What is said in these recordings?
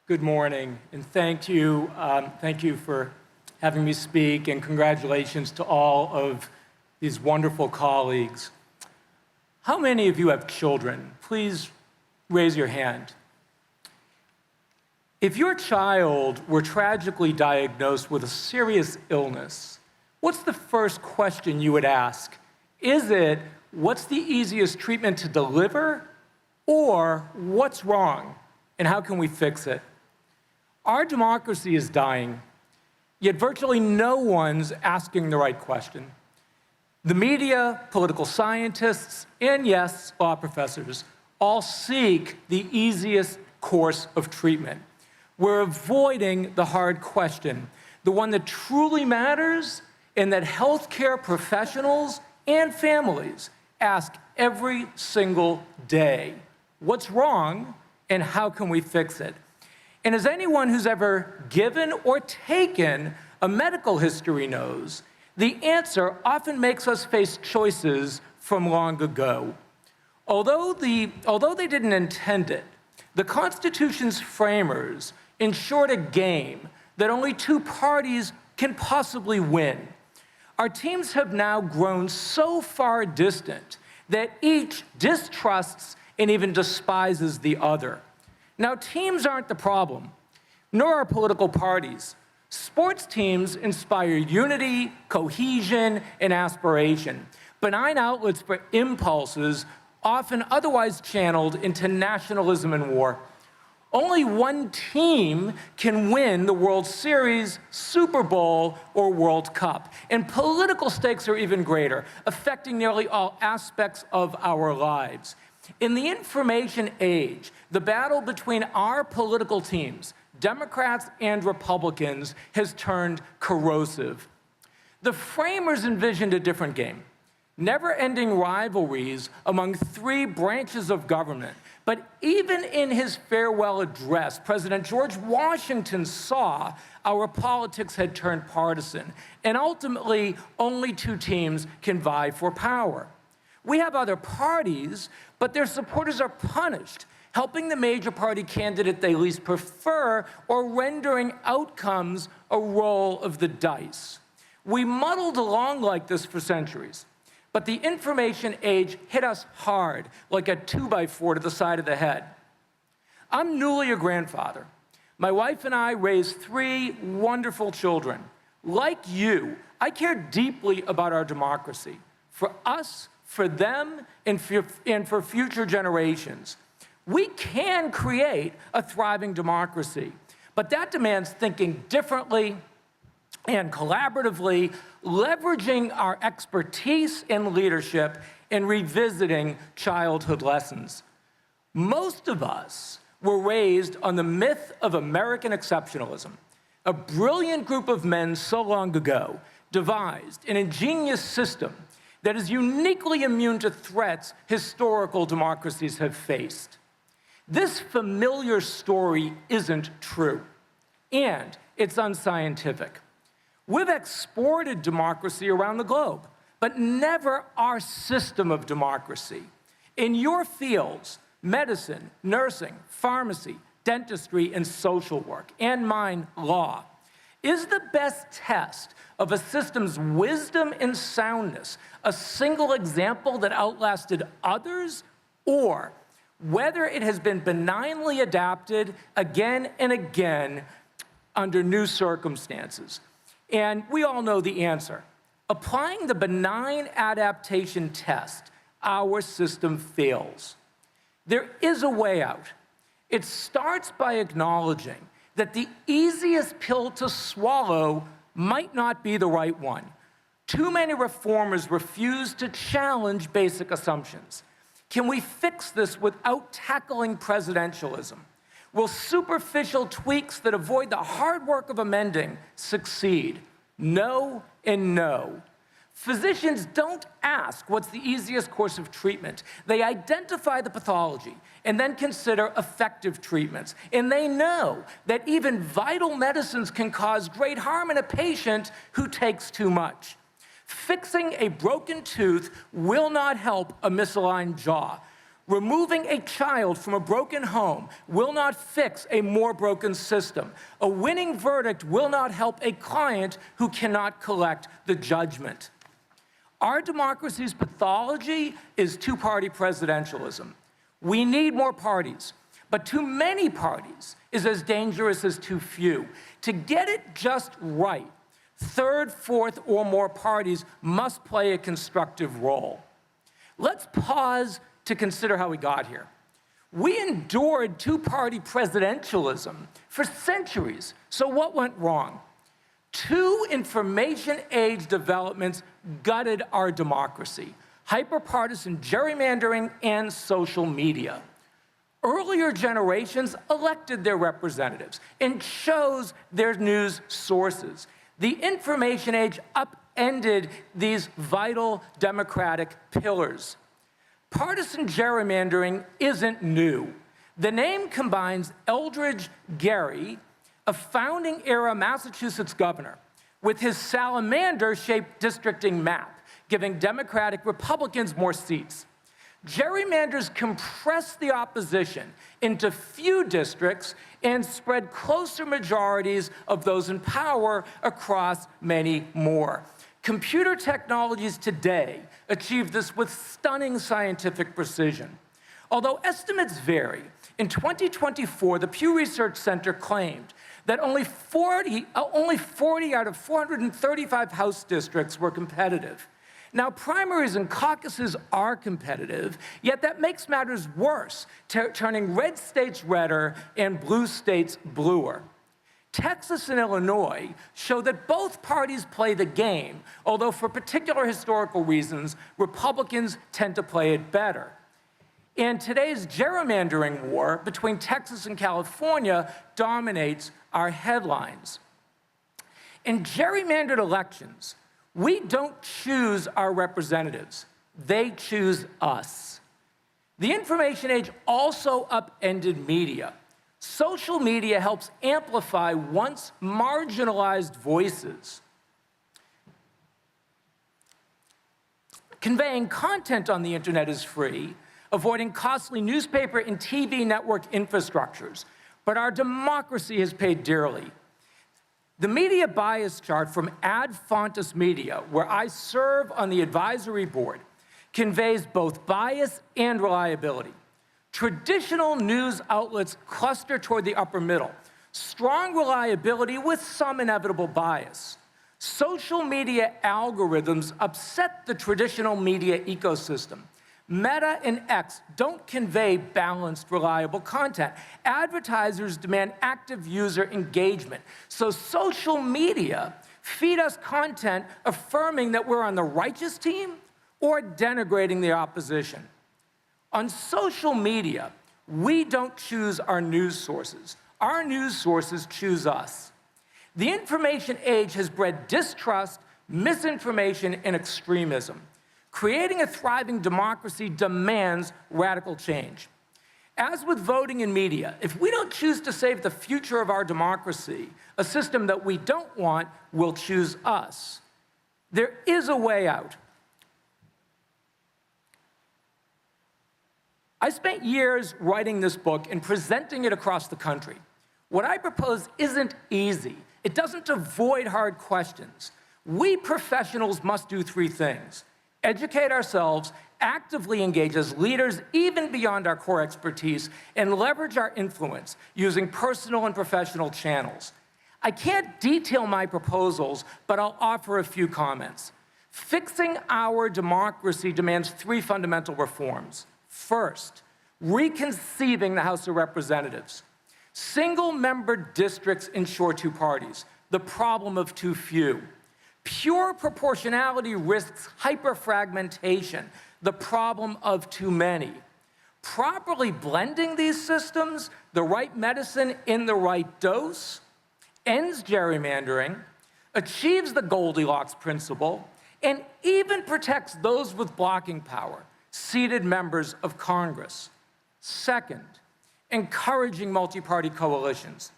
Good morning, and thank you for having me speak, and congratulations to all of these wonderful colleagues. How many of you have children? Please raise your hand. If your child were tragically diagnosed with a serious illness, what's the first question you would ask? Is it, what's the easiest treatment to deliver, or what's wrong, and how can we fix it? Our democracy is dying, yet virtually no one's asking the right question. The media, political scientists, and yes, law professors all seek the easiest course of treatment. We're avoiding the hard question, the one that truly matters and that healthcare professionals and families ask every single day. What's wrong, and how can we fix it? And as anyone who's ever given or taken a medical history knows, the answer often makes us face choices from long ago. Although they didn't intend it, the Constitution's framers ensured a game that only two parties can possibly win. Our teams have now grown so far distant that each distrusts and even despises the other. Now, teams aren't the problem, nor are political parties. Sports teams inspire unity, cohesion, and aspiration, benign outlets for impulses often otherwise channeled into nationalism and war. Only one team can win the World Series, Super Bowl, or World Cup. And political stakes are even greater, affecting nearly all aspects of our lives. In the information age, the battle between our political teams, Democrats and Republicans, has turned corrosive. The framers envisioned a different game, never-ending rivalries among three branches of government. But even in his farewell address, President George Washington saw our politics had turned partisan, and ultimately only two teams can vie for power. We have other parties, but their supporters are punished, helping the major party candidate they least prefer or rendering outcomes a roll of the dice. We muddled along like this for centuries, but the information age hit us hard like a 2x4 to the side of the head. I'm newly a grandfather. My wife and I raised three wonderful children. Like you, I care deeply about our democracy, for us, for them, and for future generations. We can create a thriving democracy, but that demands thinking differently and collaboratively, leveraging our expertise and leadership, and revisiting childhood lessons. Most of us were raised on the myth of American exceptionalism. A brilliant group of men so long ago devised an ingenious system that is uniquely immune to threats historical democracies have faced. This familiar story isn't true, and it's unscientific. We've exported democracy around the globe, but never our system of democracy. In your fields, medicine, nursing, pharmacy, dentistry, and social work, and mine, law, is the best test of a system's wisdom and soundness a single example that outlasted others, or whether it has been benignly adapted again and again under new circumstances? And we all know the answer. Applying the benign adaptation test, our system fails. There is a way out. It starts by acknowledging that the easiest pill to swallow might not be the right one. Too many reformers refuse to challenge basic assumptions. Can we fix this without tackling presidentialism? Will superficial tweaks that avoid the hard work of amending succeed? No and no. Physicians don't ask what's the easiest course of treatment. They identify the pathology and then consider effective treatments. And they know that even vital medicines can cause great harm in a patient who takes too much. Fixing a broken tooth will not help a misaligned jaw. Removing a child from a broken home will not fix a more broken system. A winning verdict will not help a client who cannot collect the judgment. Our democracy's pathology is two-party presidentialism. We need more parties, but too many parties is as dangerous as too few. To get it just right, third, fourth, or more parties must play a constructive role. Let's pause to consider how we got here. We endured two-party presidentialism for centuries, so what went wrong? Two information-age developments gutted our democracy: hyper-partisan gerrymandering and social media. Earlier generations elected their representatives and chose their news sources. The information age upended these vital democratic pillars. Partisan gerrymandering isn't new. The name combines Eldridge Gerry, a founding-era Massachusetts governor, with his salamander-shaped districting map, giving Democratic Republicans more seats. Gerrymanders compress the opposition into few districts and spread closer majorities of those in power across many more. Computer technologies today achieve this with stunning scientific precision. Although estimates vary, in 2024, the Pew Research Center claimed that only 40 out of 435 House districts were competitive. Now, primaries and caucuses are competitive, yet that makes matters worse, turning red states redder and blue states bluer. Texas and Illinois show that both parties play the game, although for particular historical reasons, Republicans tend to play it better. And today's gerrymandering war between Texas and California dominates our headlines. In gerrymandered elections, we don't choose our representatives, they choose us. The information age also upended media. Social media helps amplify once marginalized voices. Conveying content on the internet is free, avoiding costly newspaper and TV network infrastructures, but our democracy has paid dearly. The media bias chart from Ad Fontes Media, where I serve on the advisory board, conveys both bias and reliability. Traditional news outlets cluster toward the upper middle, strong reliability with some inevitable bias. Social media algorithms upset the traditional media ecosystem. Meta and X don't convey balanced, reliable content. Advertisers demand active user engagement. So social media feed us content affirming that we're on the righteous team or denigrating the opposition. On social media, we don't choose our news sources. Our news sources choose us. The information age has bred distrust, misinformation, and extremism. Creating a thriving democracy demands radical change. As with voting and media, if we don't choose to save the future of our democracy, a system that we don't want will choose us. There is a way out. I spent years writing this book and presenting it across the country. What I propose isn't easy. It doesn't avoid hard questions. We professionals must do three things: educate ourselves, actively engage as leaders even beyond our core expertise, and leverage our influence using personal and professional channels. I can't detail my proposals, but I'll offer a few comments. Fixing our democracy demands three fundamental reforms. First, reconceiving the House of Representatives. Single-member districts ensure two parties, the problem of too few. Pure proportionality risks hyperfragmentation, the problem of too many. Properly blending these systems, the right medicine in the right dose, ends gerrymandering, achieves the Goldilocks principle, and even protects those with blocking power, seated members of Congress. Second, encouraging multi-party coalitions.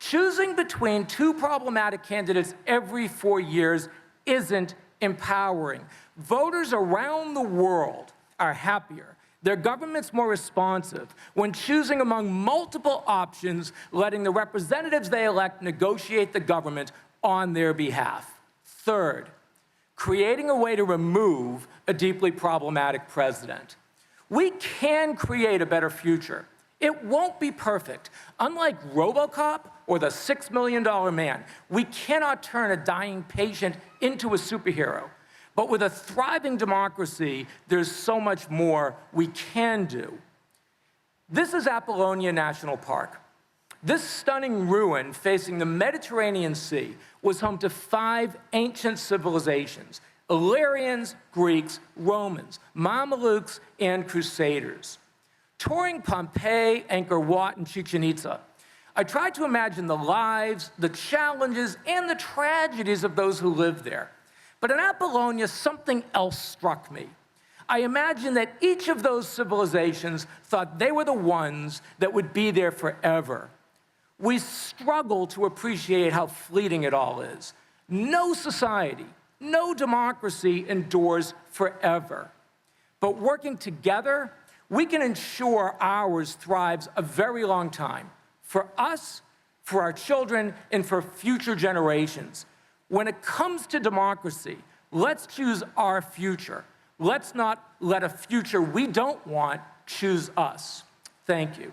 Choosing between two problematic candidates every 4 years isn't empowering. Voters around the world are happier Their government's more responsive when choosing among multiple options, letting the representatives they elect negotiate the government on their behalf. Third, creating a way to remove a deeply problematic president. We can create a better future. It won't be perfect. Unlike RoboCop or the $6 Million Man, we cannot turn a dying patient into a superhero. But with a thriving democracy, there's so much more we can do. This is Apollonia National Park. This stunning ruin facing the Mediterranean Sea was home to 5 ancient civilizations: Illyrians, Greeks, Romans, Mamelukes, and Crusaders. Touring Pompeii, Angkor Wat, and Chichen Itza, I tried to imagine the lives, the challenges, and the tragedies of those who lived there. But in Apollonia, something else struck me. I imagined that each of those civilizations thought they were the ones that would be there forever. We struggle to appreciate how fleeting it all is. No society, no democracy endures forever. But working together, we can ensure ours thrives a very long time, for us, for our children, and for future generations. When it comes to democracy, let's choose our future. Let's not let a future we don't want choose us. Thank you.